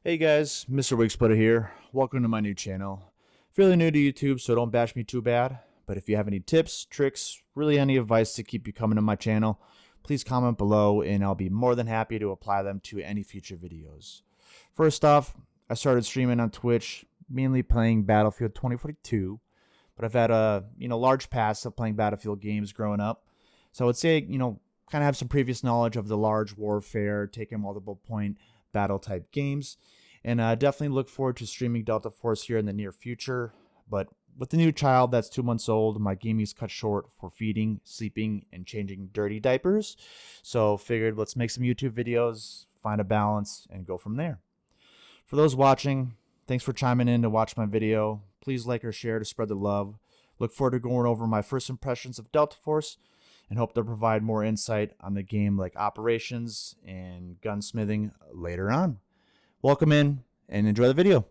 Hey guys, Mr. Wig Splitter here. Welcome to my new channel. Fairly new to YouTube, so don't bash me too bad. But if you have any tips, tricks, really any advice to keep you coming to my channel, please comment below and I'll be more than happy to apply them to any future videos. First off, I started streaming on Twitch, mainly playing Battlefield 2042, but I've had a large past of playing Battlefield games growing up. So I would say, kind of have some previous knowledge of the large warfare, taking multiple point battle type games. And definitely look forward to streaming Delta Force here in the near future. But with the new child that's 2 months old, my gaming's cut short for feeding, sleeping, and changing dirty diapers. So figured let's make some YouTube videos, find a balance, and go from there. For those watching, thanks for chiming in to watch my video. Please like or share to spread the love. Look forward to going over my first impressions of Delta Force and hope to provide more insight on the game like operations and gunsmithing later on. Welcome in and enjoy the video.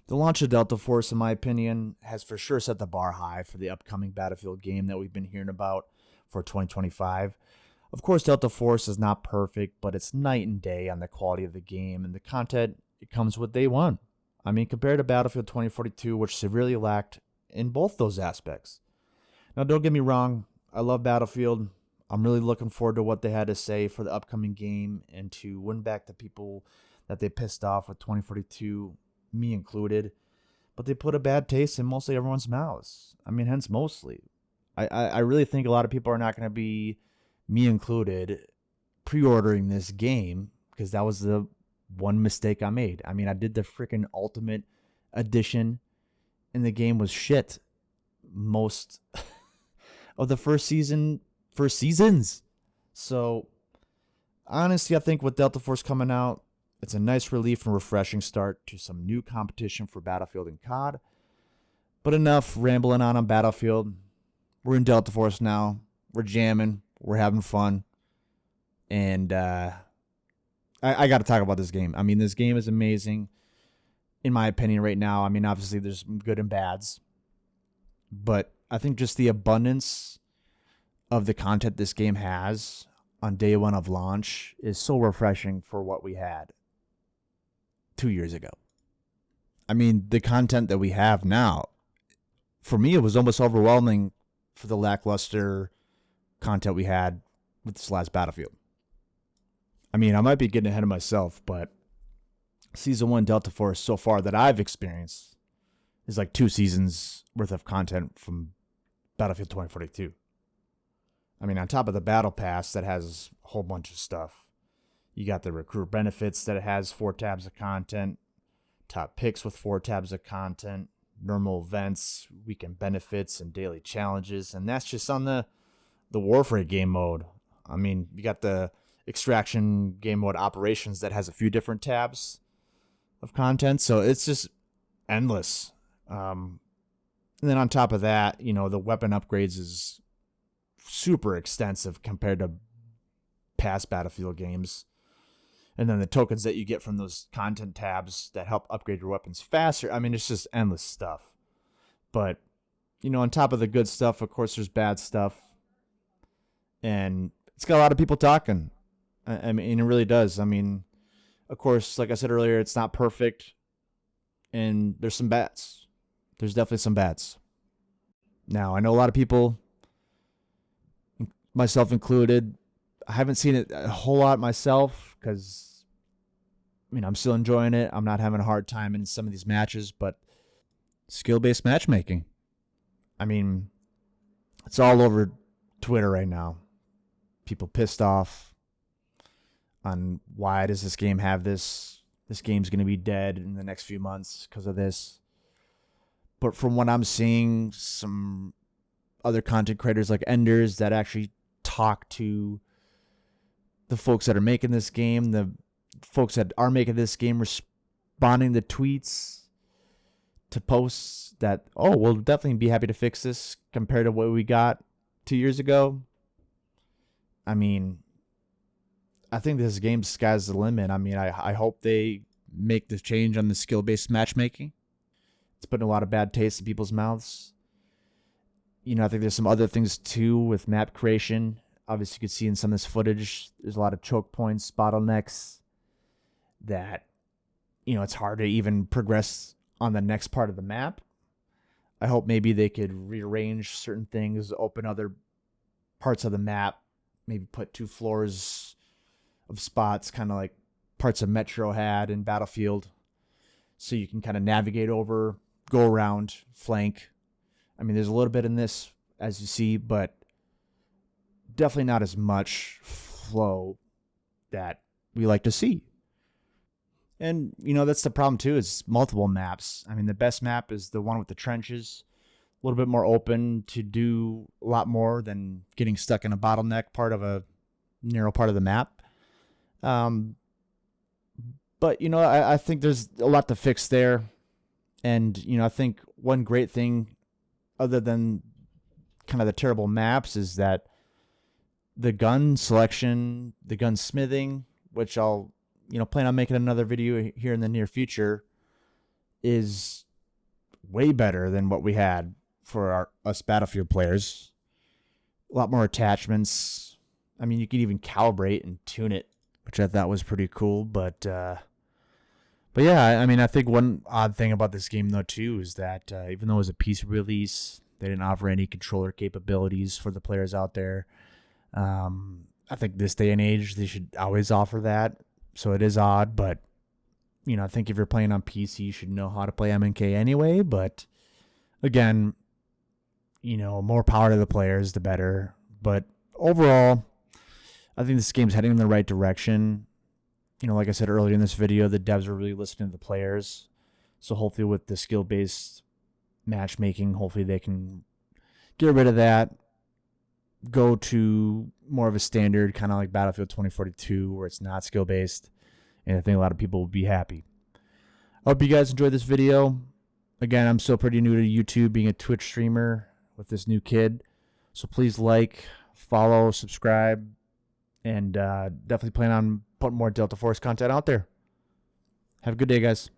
The launch of Delta Force, in my opinion, has for sure set the bar high for the upcoming Battlefield game that we've been hearing about for 2025. Of course, Delta Force is not perfect, but it's night and day on the quality of the game and the content it comes with day one. I mean, compared to Battlefield 2042, which severely lacked in both those aspects. Now, don't get me wrong, I love Battlefield. I'm really looking forward to what they had to say for the upcoming game and to win back the people that they pissed off with 2042, me included. But they put a bad taste in mostly everyone's mouths. I mean, hence mostly. I really think a lot of people are not going to be, me included, pre-ordering this game because that was the one mistake I made. I mean, I did the freaking Ultimate Edition and the game was shit most of the first seasons. So, honestly, I think with Delta Force coming out, it's a nice relief and refreshing start to some new competition for Battlefield and COD. But enough rambling on Battlefield. We're in Delta Force now. We're jamming. We're having fun. And I got to talk about this game. I mean, this game is amazing, in my opinion, right now. I mean, obviously, there's good and bads. But I think just the abundance of the content this game has on day one of launch is so refreshing for what we had 2 years ago. I mean, the content that we have now, for me, it was almost overwhelming for the lackluster content we had with this last Battlefield. I mean, I might be getting ahead of myself, but Season 1 Delta Force so far that I've experienced is like 2 seasons worth of content from Battlefield 2042. I mean, on top of the Battle Pass that has a whole bunch of stuff, you got the recruit benefits that it has 4 tabs of content, top picks with 4 tabs of content, normal events, weekend benefits, and daily challenges. And that's just on the Warfare game mode. I mean, you got the Extraction game mode operations that has a few different tabs of content. So it's just endless. And then on top of that, the weapon upgrades is super extensive compared to past Battlefield games. And then the tokens that you get from those content tabs that help upgrade your weapons faster. I mean, it's just endless stuff. But, on top of the good stuff, of course, there's bad stuff. And it's got a lot of people talking. I mean, it really does. I mean, of course, like I said earlier, it's not perfect. And there's some bads. There's definitely some bads. Now, I know a lot of people, myself included, I haven't seen it a whole lot myself because, I'm still enjoying it. I'm not having a hard time in some of these matches, but skill-based matchmaking. I mean, it's all over Twitter right now. People pissed off on why does this game have this? This game's going to be dead in the next few months because of this. But from what I'm seeing, some other content creators like Enders that actually talk to the folks that are making this game, the folks that are making this game responding to tweets, to posts that, we'll definitely be happy to fix this compared to what we got 2 years ago. I mean, I think this game, sky's the limit. I mean, I hope they make the change on the skill-based matchmaking. It's putting a lot of bad taste in people's mouths. I think there's some other things too with map creation. Obviously, you could see in some of this footage, there's a lot of choke points, bottlenecks that, it's hard to even progress on the next part of the map. I hope maybe they could rearrange certain things, open other parts of the map, maybe put 2 floors of spots, kind of like parts of Metro had in Battlefield, so you can kind of navigate over, go around, flank. I mean, there's a little bit in this, as you see, but definitely not as much flow that we like to see. And, that's the problem, too, is multiple maps. I mean, the best map is the one with the trenches, a little bit more open to do a lot more than getting stuck in a bottleneck part of a narrow part of the map. But, I think there's a lot to fix there. And, I think one great thing, other than kind of the terrible maps, is that the gun selection, the gun smithing, which I'll, plan on making another video here in the near future, is way better than what we had for us Battlefield players. A lot more attachments. I mean, you could even calibrate and tune it, which I thought was pretty cool. But yeah, I mean, I think one odd thing about this game, though, too, is that even though it was a PC release, they didn't offer any controller capabilities for the players out there. I think this day and age, they should always offer that. So it is odd, but, I think if you're playing on PC, you should know how to play MNK anyway. But, again, more power to the players, the better. But overall, I think this game's heading in the right direction. Like I said earlier in this video, the devs are really listening to the players. So hopefully with the skill-based matchmaking, hopefully they can get rid of that, go to more of a standard, kind of like Battlefield 2042, where it's not skill-based. And I think a lot of people will be happy. I hope you guys enjoyed this video. Again, I'm still pretty new to YouTube, being a Twitch streamer with this new kid. So please like, follow, subscribe, and definitely plan on putting more Delta Force content out there. Have a good day, guys.